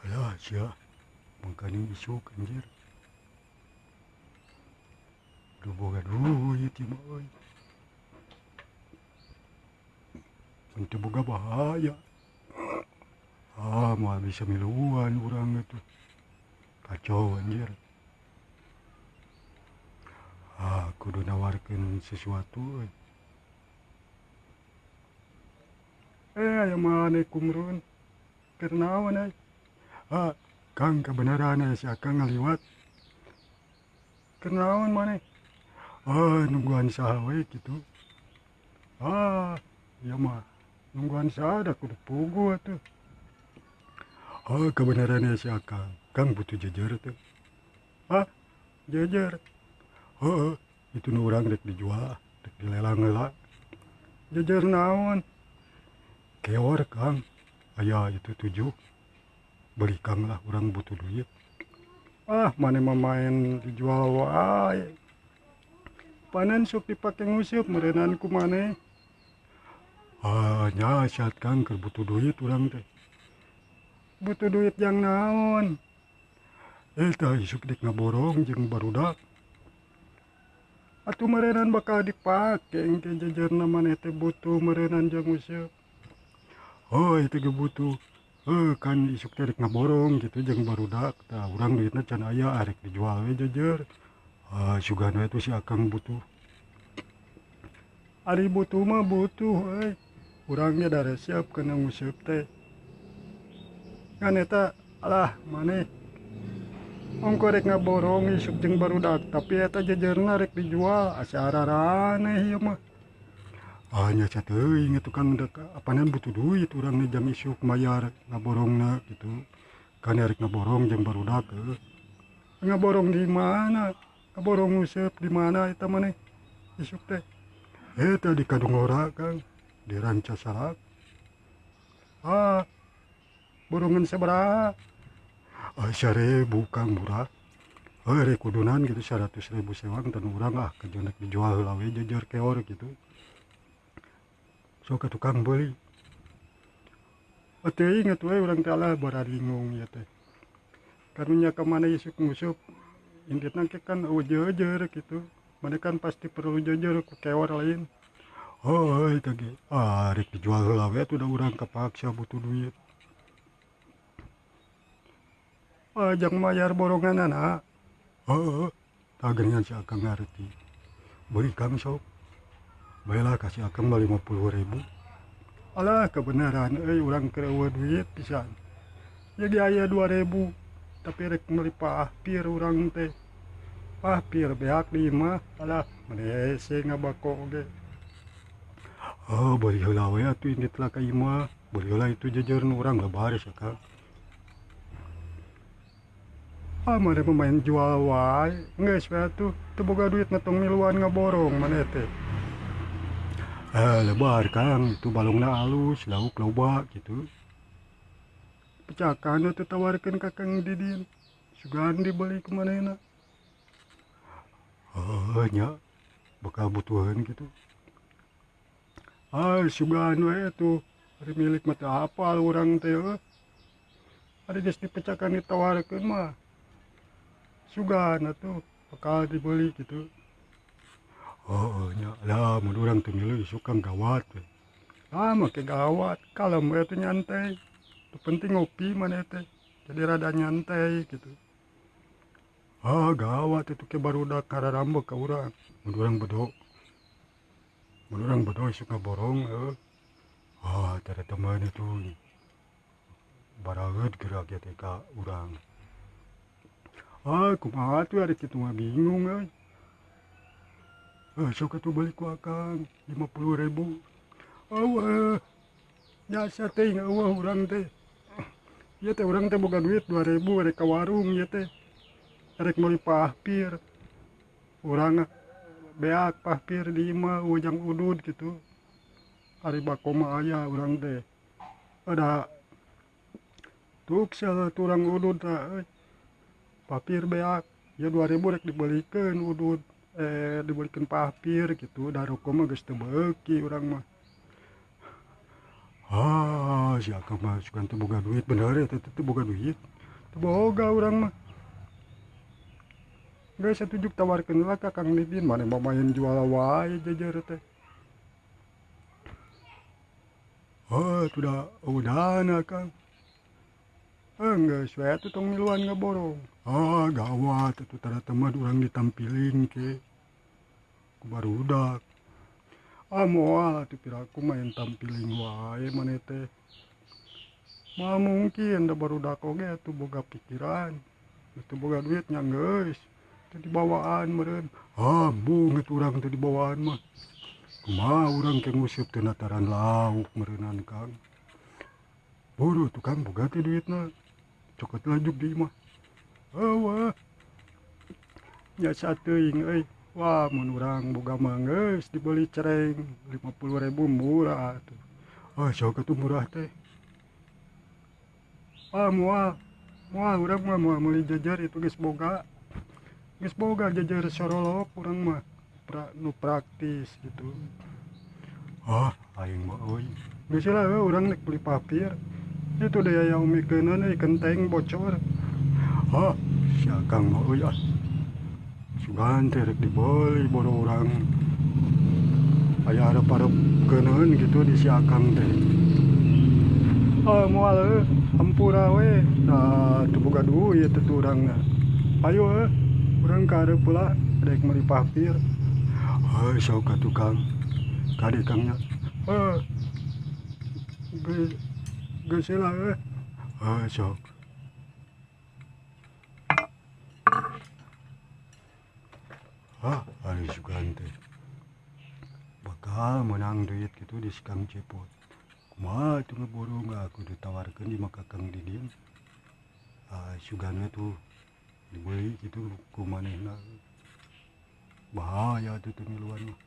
Alah sia, mangkana isuk anjir. Duh boga duit ieu mah euy. Mun teu boga bahaya. Moal bisa miluan urang itu. Kacau anjir. Kudu nawarkeun sesuatu euy. Aya maneh kumrun. Keur naon euy? Kang kebenaran si akang ngaliwat. Keur naon maneh? Nungguan saha we kitu. Ieu mah nungguan saha da kudu pugu atuh. Kebenaran si akang. Kang butuh jejer teh. Jejer? Itu nu urang rek dijual, rek dilelang heula. Jejer naon? Keor Kang. Aya itu 7. Beli Kang lah, urang butuh duit. Maneh mah main dijual wae. Panen sok dipake nguseup meureunnan ku maneh. Nya saat Kang keur butuh duit urang teh. Butuh duit yang naon? Tah isuk dik ngaborong jeung barudak. Atuh meureunnan bakal dipake engke jejerna maneh teh butuh meureunnan jeung nguseup. Itu ge butuh. Kan isuk teh rek ngaborong gitu jeung barudak. Tah urang duitna can aya arek dijual we jejer. Sugan we tuh si akang butuh. Ari butuh mah butuh euy. Urang ge da resep kana nguseup teh. Kan eta alah maneh ongko rek ngaborong isuk jeung barudak, tapi eta jejerna rek dijual, asa araraneh ieu mah. Nya cat teuing atuh Kang apanan butuh duit urang nih jam isuk mayar ngaborongna gitu. Kan rek ngaborong jeung barudak ngaborong di mana? Ngaborong nguseup di mana eta maneh isuk teh? Eta di Kadungora Kang, di Rancasalak. Borongan sabaraha? 1.000 Kang murah. Rek kudunan gitu 100.000 sewang tan urang kejonek dijual heula we jejer keor gitu. Sok atuh Kang beuli. Teuing atuh we urang teh alah bara bingung ieu teh. Karunya ka maneh isuk nguseup inditna ke kan jejer gitu. Maneh kan pasti perlu jejer ku keor lain. Eta ge rek dijual heula we atuh da urang kapaksa butuh duit. Jang mayar boronganana. Tah geuningan si akang ngarti. Beuli Kang sok. Baheula kasih akang mah 50.000. Alah kebenaran euy urang keur eueuh duit pisan. Jadi aya 2.000 tapi rek meuli pahpir urang teh. Pahpir beak di imah. Alah maneh hese ngabako ge. Beuli heula we atuh indit lah ka imah. Beuli heula itu jejer nu urang lebares ya Kang. Maneh mah main jual wae. Geus we atuh teu boga duit ngetong miluan ngaborong maneh teh. Lebar Kang, itu balungna alus, lauk loba gitu. Pecakan atuh tawarkeun ka Kang Didin. Sugan dibeli ku manehna. Nya bakal butuhan gitu. Sugan we tuh. Ari milik mah teu hafal urang teh. Ari geus dipecakan ditawarkeun mah sugan atuh bakal dibeli gitu. Nya lah mun urang teu milu isuk Kang gawat we. Make gawat, kalem we teh nyantai. Teu penting ngopi maneh teh. Jadi rada nyantai gitu. Gawat itu ke barudak kararambek ka urang. Mun urang bedo isuk ngaborong tara teman itu barageut gerak ya teh ka urang. Kumaha tuh ari kitu mah bingung euy. Sok atuh beli ku akang 50.000. Nyasa teuing eueuh urang teh. Ieu teh urang teh boga duit 2.000 rek ka warung ieu teh. Rek meuli pahpir. Urang beak pahpir di imah ujang udud gitu. Ari bako mah aya urang teh. Ada tuksel turang udud tah euy. Pahpir beak. Ya 2.000 rek dibelikeun udud. Dibelikeun pahpir gitu. Da ruko mah geus teu beuki urang mah. Si akang mah sugan teu boga duit bener ya, teu boga duit. Teu boga urang mah. Geus satujuk tawarkeun lah ka Kang Didin, mane main jual wae jajar teh. Udah na Kang. Geus we atuh tong miluan ngaborong. Gawat atuh tara teman urang ditampilin ke ku barudak. Moal atuh piraku main tampiling wae maneh teh. Moal mungkin da barudak oge atuh boga pikiran. Teu boga duit nya geus. Teu dibawaan meureun. Bung atuh urang teu dibawaan mah. Kumaha urang ke nguseup teu nataran lauk meureunan Kang. Buru tuh Kang boga teh duitna. Cokot lajuk di imah. Wah. Nya sateuing euy. Wah, mun urang boga mah geus dibeli cereng 50.000 murah atuh. Sok atuh murah teh. Moal urang mah moal meuli jajar itu geus boga. Geus boga jajar sorolok urang mah. Nu praktis gitu. Aing mah euy. Geus lah urang nek beli papir. Itu deh yang mikeunan kenteng bocor. Si akang mah euy sugan teh rek dibeli boro urang. Aya hareup-hareup keuneun gitu di si akang teh. Moal hampura we. Teu boga duit atuh urangna. Ayo urang ka hareup heula rek meuli papir. Sok atuh Kang. Kade Kang nya. Geus heula sok. Ari sugan teh. Bakal menang duit gitu di si Kang Cepot. Kumaha tuh ngeborong aku ditawarkeun di maka Kang Didin. Sugannya tuh dibeli gitu ku manehna. Bahaya tuh miluan mah.